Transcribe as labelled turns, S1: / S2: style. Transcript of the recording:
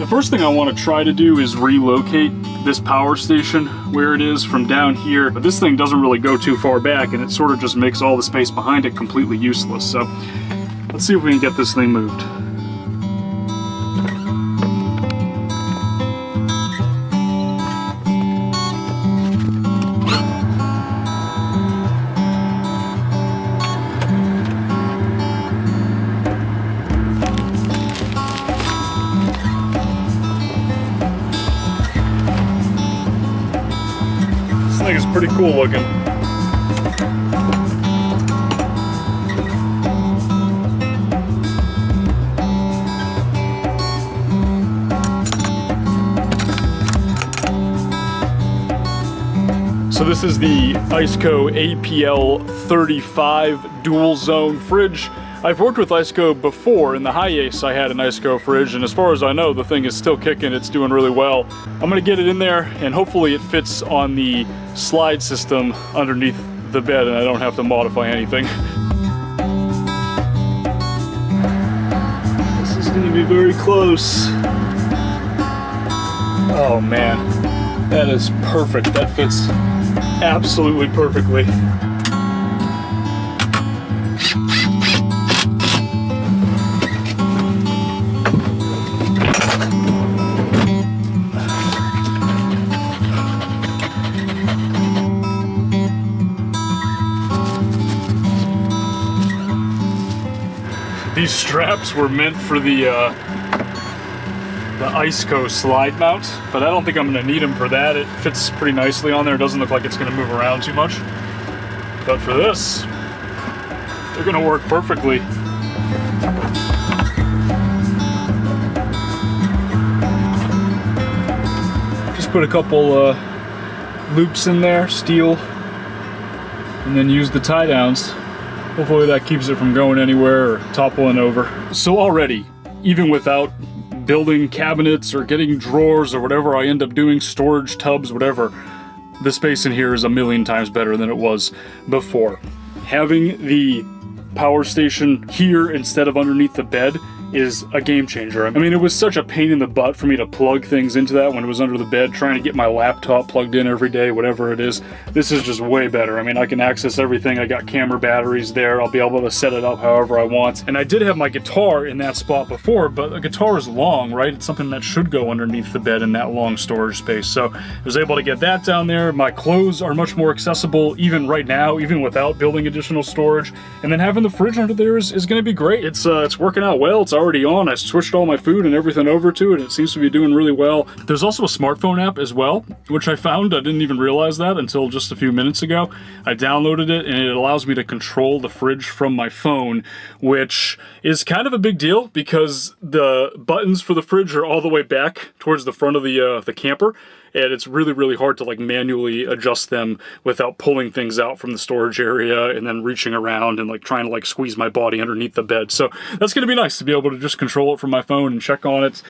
S1: The first thing I want to try to do is relocate this power station where it is from down here, but this thing doesn't really go too far back and it sort of just makes all the space behind it completely useless. So let's see if we can get this thing moved. This thing is pretty cool looking. So this is the ICECO APL35 dual zone fridge. I've worked with ICECO before. In the high ace I had an ICECO fridge, and as far as I know the thing is still kicking, it's doing really well. I'm gonna get it in there and hopefully it fits on the slide system underneath the bed and I don't have to modify anything. This is gonna be very close. Oh man, that is perfect. That fits absolutely perfectly. These straps were meant for the ICECO slide mount, but I don't think I'm going to need them for that. It fits pretty nicely on there. It doesn't look like it's going to move around too much. But for this, they're going to work perfectly. Just put a couple loops in there, steel, and then use the tie downs. Hopefully that keeps it from going anywhere or toppling over. So already, even without building cabinets or getting drawers or whatever I end up doing, storage tubs, whatever, the space in here is a million times better than it was before. Having the power station here instead of underneath the bed is a game changer. I mean, it was such a pain in the butt for me to plug things into that when it was under the bed, trying to get my laptop plugged in every day, whatever it is. This is just way better. I mean, I can access everything. I got camera batteries there. I'll be able to set it up however I want. And I did have my guitar in that spot before, but a guitar is long, right? It's something that should go underneath the bed in that long storage space. So I was able to get that down there. My clothes are much more accessible even right now, even without building additional storage. And then having the fridge under there is going to be great. It's working out well. It's already on. I switched all my food and everything over to it. It seems to be doing really well. There's also a smartphone app as well, which I found. I didn't even realize that until just a few minutes ago. I downloaded it and it allows me to control the fridge from my phone, which is kind of a big deal because the buttons for the fridge are all the way back towards the front of the camper. And it's really, really hard to like manually adjust them without pulling things out from the storage area and then reaching around and like trying to like squeeze my body underneath the bed. So that's going to be nice to be able to just control it from my phone and check on it.